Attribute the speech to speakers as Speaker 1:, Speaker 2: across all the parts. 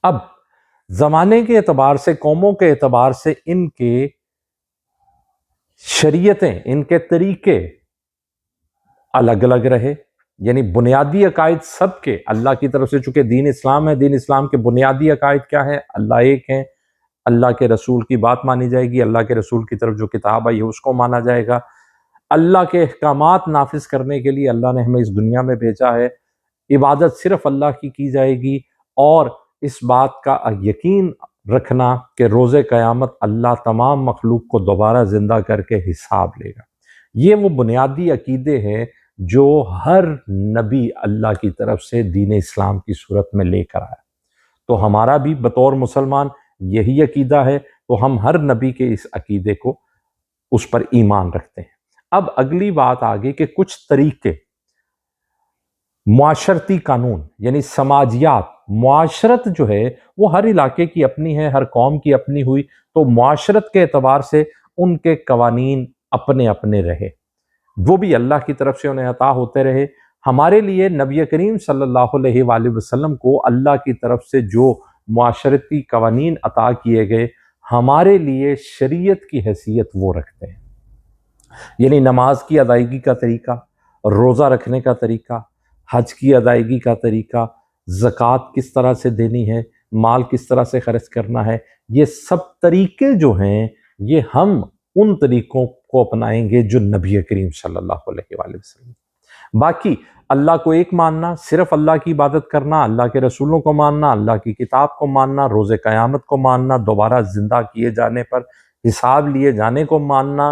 Speaker 1: اب زمانے کے اعتبار سے، قوموں کے اعتبار سے ان کے شریعتیں، ان کے طریقے الگ الگ رہے، یعنی بنیادی عقائد سب کے اللہ کی طرف سے، چونکہ دین اسلام ہے، دین اسلام کے بنیادی عقائد کیا ہے؟ اللہ ایک ہے، اللہ کے رسول کی بات مانی جائے گی، اللہ کے رسول کی طرف جو کتاب آئی ہے اس کو مانا جائے گا، اللہ کے احکامات نافذ کرنے کے لیے اللہ نے ہمیں اس دنیا میں بھیجا ہے، عبادت صرف اللہ کی جائے گی، اور اس بات کا یقین رکھنا کہ روز قیامت اللہ تمام مخلوق کو دوبارہ زندہ کر کے حساب لے گا۔ یہ وہ بنیادی عقیدے ہیں جو ہر نبی اللہ کی طرف سے دین اسلام کی صورت میں لے کر آیا۔ تو ہمارا بھی بطور مسلمان یہی عقیدہ ہے، تو ہم ہر نبی کے اس عقیدے کو، اس پر ایمان رکھتے ہیں۔ اب اگلی بات آگے کہ کچھ طریقے، معاشرتی قانون یعنی سماجیات، معاشرت جو ہے وہ ہر علاقے کی اپنی ہے، ہر قوم کی اپنی ہوئی، تو معاشرت کے اعتبار سے ان کے قوانین اپنے اپنے رہے، وہ بھی اللہ کی طرف سے انہیں عطا ہوتے رہے۔ ہمارے لیے نبی کریم صلی اللہ علیہ وآلہ وسلم کو اللہ کی طرف سے جو معاشرتی قوانین عطا کیے گئے، ہمارے لیے شریعت کی حیثیت وہ رکھتے ہیں، یعنی نماز کی ادائیگی کا طریقہ، روزہ رکھنے کا طریقہ، حج کی ادائیگی کا طریقہ، زکوٰۃ کس طرح سے دینی ہے، مال کس طرح سے خرچ کرنا ہے، یہ سب طریقے جو ہیں یہ ہم ان طریقوں کو اپنائیں گے جو نبی کریم صلی اللہ علیہ وآلہ وسلم۔ باقی اللہ کو ایک ماننا، صرف اللہ کی عبادت کرنا، اللہ کے رسولوں کو ماننا، اللہ کی کتاب کو ماننا، روز قیامت کو ماننا، دوبارہ زندہ کیے جانے پر حساب لیے جانے کو ماننا،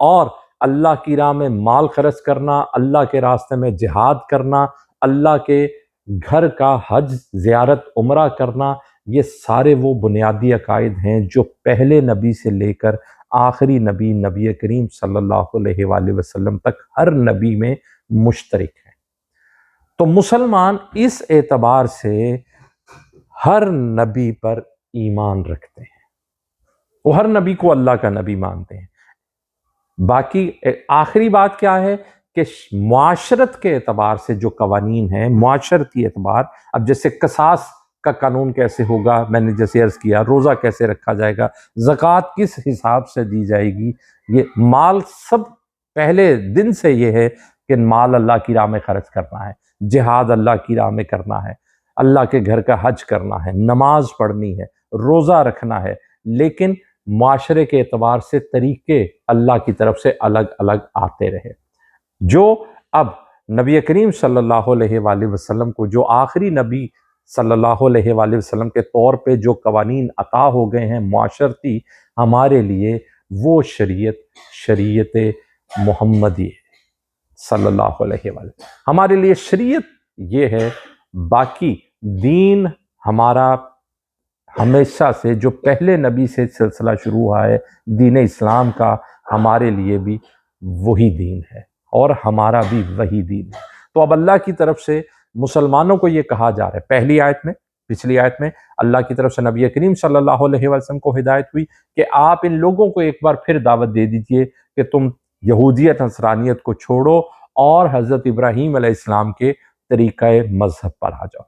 Speaker 1: اور اللہ کی راہ میں مال خرچ کرنا، اللہ کے راستے میں جہاد کرنا، اللہ کے گھر کا حج، زیارت، عمرہ کرنا، یہ سارے وہ بنیادی عقائد ہیں جو پہلے نبی سے لے کر آخری نبی، نبی کریم صلی اللہ علیہ وآلہ وسلم تک ہر نبی میں مشترک ہیں۔ تو مسلمان اس اعتبار سے ہر نبی پر ایمان رکھتے ہیں، وہ ہر نبی کو اللہ کا نبی مانتے ہیں۔ باقی آخری بات کیا ہے کہ معاشرت کے اعتبار سے جو قوانین ہیں، معاشرتی اعتبار، اب جیسے قصاص کا قانون کیسے ہوگا، میں نے جیسے عرض کیا، روزہ کیسے رکھا جائے گا، زکوٰۃ کس حساب سے دی جائے گی، یہ مال سب پہلے دن سے یہ ہے کہ مال اللہ کی راہ میں خرچ کرنا ہے، جہاد اللہ کی راہ میں کرنا ہے، اللہ کے گھر کا حج کرنا ہے، نماز پڑھنی ہے، روزہ رکھنا ہے، لیکن معاشرے کے اعتبار سے طریقے اللہ کی طرف سے الگ الگ آتے رہے۔ جو اب نبی کریم صلی اللہ علیہ وآلہ وسلم کو، جو آخری نبی صلی اللہ علیہ وآلہ وسلم کے طور پہ جو قوانین عطا ہو گئے ہیں معاشرتی ہمارے لیے، وہ شریعت محمدی ہے صلی اللہ علیہ وآلہ۔ ہمارے لیے شریعت یہ ہے، باقی دین ہمارا ہمیشہ سے جو پہلے نبی سے سلسلہ شروع ہوا ہے دین اسلام کا، ہمارے لیے بھی وہی دین ہے اور ہمارا بھی وہی دین ہے۔ تو اب اللہ کی طرف سے مسلمانوں کو یہ کہا جا رہا ہے، پہلی آیت میں، پچھلی آیت میں اللہ کی طرف سے نبی کریم صلی اللہ علیہ وسلم کو ہدایت ہوئی کہ آپ ان لوگوں کو ایک بار پھر دعوت دے دیجئے کہ تم یہودیت نصرانیت کو چھوڑو اور حضرت ابراہیم علیہ السلام کے طریقہ مذہب پر آ جاؤ۔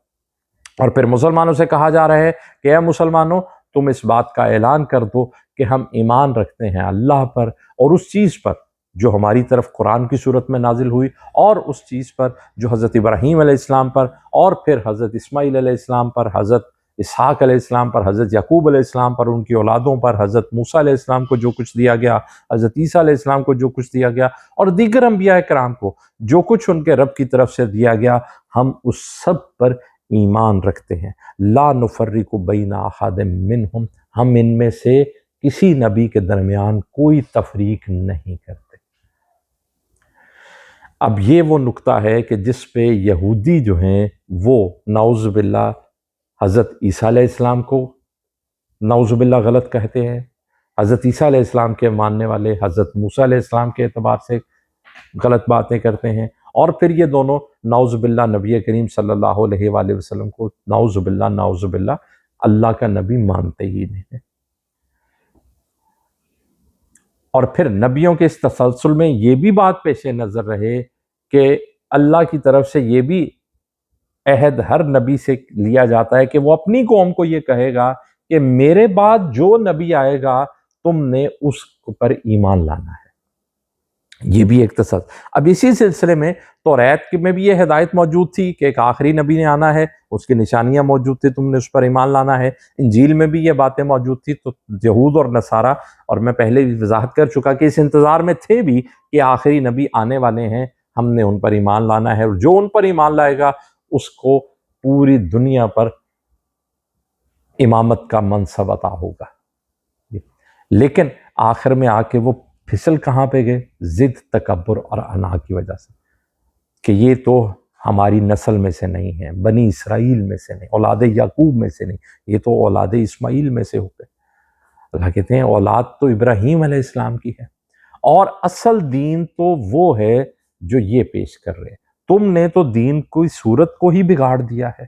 Speaker 1: اور پھر مسلمانوں سے کہا جا رہا ہے کہ اے مسلمانوں، تم اس بات کا اعلان کر دو کہ ہم ایمان رکھتے ہیں اللہ پر اور اس چیز پر جو ہماری طرف قرآن کی صورت میں نازل ہوئی، اور اس چیز پر جو حضرت ابراہیم علیہ السلام پر، اور پھر حضرت اسماعیل علیہ السلام پر، حضرت اسحاق علیہ السلام پر، حضرت یعقوب علیہ السلام پر، ان کی اولادوں پر، حضرت موسیٰ علیہ السلام کو جو کچھ دیا گیا، حضرت عیسیٰ علیہ السلام کو جو کچھ دیا گیا، اور دیگر انبیاء کرام کو جو کچھ ان کے رب کی طرف سے دیا گیا، ہم اس سب پر ایمان رکھتے ہیں۔ لا نفرق بین احد منہم، ہم ان میں سے کسی نبی کے درمیان کوئی تفریق نہیں کرتے۔ اب یہ وہ نقطہ ہے کہ جس پہ یہودی جو ہیں وہ نعوذ باللہ حضرت عیسیٰ علیہ السلام کو نعوذ باللہ غلط کہتے ہیں، حضرت عیسیٰ علیہ السلام کے ماننے والے حضرت موسیٰ علیہ السلام کے اعتبار سے غلط باتیں کرتے ہیں، اور پھر یہ دونوں نعوذ باللہ نبی کریم صلی اللہ علیہ وآلہ وسلم کو نعوذ باللہ اللہ کا نبی مانتے ہی نہیں ہیں۔ اور پھر نبیوں کے اس تسلسل میں یہ بھی بات پیش نظر رہے کہ اللہ کی طرف سے یہ بھی عہد ہر نبی سے لیا جاتا ہے کہ وہ اپنی قوم کو یہ کہے گا کہ میرے بعد جو نبی آئے گا تم نے اس پر ایمان لانا ہے۔ یہ بھی ایک تصور۔ اب اسی سلسلے میں توریت میں بھی یہ ہدایت موجود تھی کہ ایک آخری نبی نے آنا ہے، اس کی نشانیاں موجود تھی، تم نے اس پر ایمان لانا ہے۔ انجیل میں بھی یہ باتیں موجود تھی۔ تو یہود اور نصارہ، اور میں پہلے بھی وضاحت کر چکا کہ اس انتظار میں تھے بھی کہ آخری نبی آنے والے ہیں، ہم نے ان پر ایمان لانا ہے، اور جو ان پر ایمان لائے گا اس کو پوری دنیا پر امامت کا منصب عطا ہوگا۔ لیکن آخر میں آ کے وہ پھسل کہاں پہ گئے؟ ضد، تکبر اور انا کی وجہ سے، کہ یہ تو ہماری نسل میں سے نہیں ہے، بنی اسرائیل میں سے نہیں، اولاد یعقوب میں سے نہیں، یہ تو اولاد اسماعیل میں سے ہو گئے۔ اللہ کہتے ہیں اولاد تو ابراہیم علیہ السلام کی ہے، اور اصل دین تو وہ ہے جو یہ پیش کر رہے ہیں، تم نے تو دین کی صورت کو ہی بگاڑ دیا ہے۔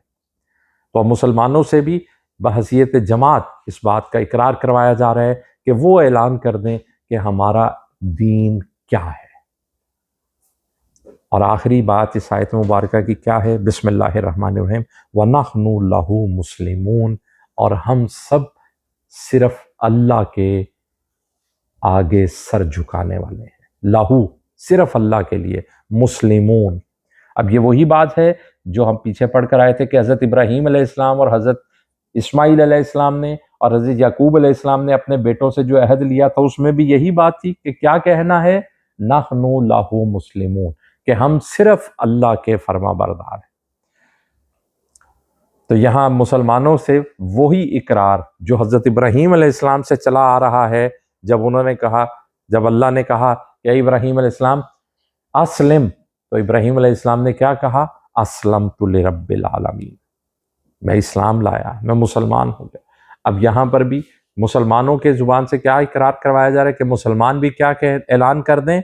Speaker 1: تو اب مسلمانوں سے بھی بحیثیت جماعت اس بات کا اقرار کروایا جا رہا ہے کہ وہ اعلان کر دیں کہ ہمارا دین کیا ہے۔ اور آخری بات اس آیت مبارکہ کی کیا ہے؟ بسم اللہ الرحمن الرحیم، وَنَحْنُ لَهُ مُسْلِمُونَ، اور ہم سب صرف اللہ کے آگے سر جھکانے والے ہیں۔ لہو، صرف اللہ کے لیے، مسلمون۔ اب یہ وہی بات ہے جو ہم پیچھے پڑھ کر آئے تھے کہ حضرت ابراہیم علیہ السلام اور حضرت اسماعیل علیہ السلام نے اور حضرت یعقوب علیہ السلام نے اپنے بیٹوں سے جو عہد لیا تھا اس میں بھی یہی بات تھی کہ کیا کہنا ہے؟ نحن لہ مسلمون، کہ ہم صرف اللہ کے فرما بردار ہیں۔ تو یہاں مسلمانوں سے وہی اقرار جو حضرت ابراہیم علیہ السلام سے چلا آ رہا ہے، جب انہوں نے کہا، جب اللہ نے کہا کہ اے ابراہیم علیہ السلام اسلم، تو ابراہیم علیہ السلام نے کیا کہا؟ اسلمت لرب العالمین، میں اسلام لایا، میں مسلمان ہو گیا۔ اب یہاں پر بھی مسلمانوں کے زبان سے کیا اقرار کروایا جا رہا ہے کہ مسلمان بھی کیا اعلان کر دیں؟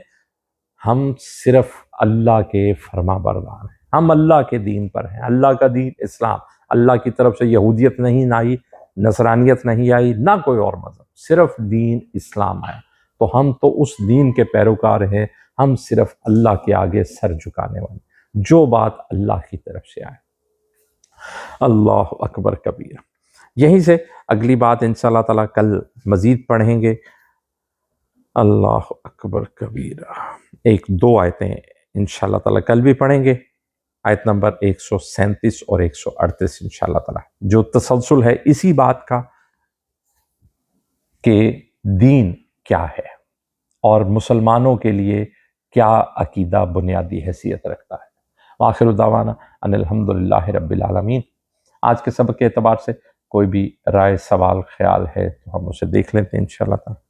Speaker 1: ہم صرف اللہ کے فرما بردار ہیں، ہم اللہ کے دین پر ہیں، اللہ کا دین اسلام، اللہ کی طرف سے یہودیت نہیں آئی، نصرانیت نہیں آئی، نہ کوئی اور مذہب، صرف دین اسلام آیا۔ تو ہم تو اس دین کے پیروکار ہیں، ہم صرف اللہ کے آگے سر جھکانے والے، جو بات اللہ کی طرف سے آئے۔ اللہ اکبر کبیر۔ یہیں سے اگلی بات انشاءاللہ تعالیٰ کل مزید پڑھیں گے۔ اللہ اکبر کبیر۔ ایک دو آیتیں انشاءاللہ تعالیٰ کل بھی پڑھیں گے، آیت نمبر 137 اور 138 انشاءاللہ تعالیٰ، جو تسلسل ہے اسی بات کا کہ دین کیا ہے اور مسلمانوں کے لیے کیا عقیدہ بنیادی حیثیت رکھتا ہے۔ وآخر دعوانا ان الحمدللہ رب العالمین۔ آج کے سبق کے اعتبار سے کوئی بھی رائے، سوال، خیال ہے تو ہم اسے دیکھ لیتے ہیں انشاءاللہ تعالیٰ۔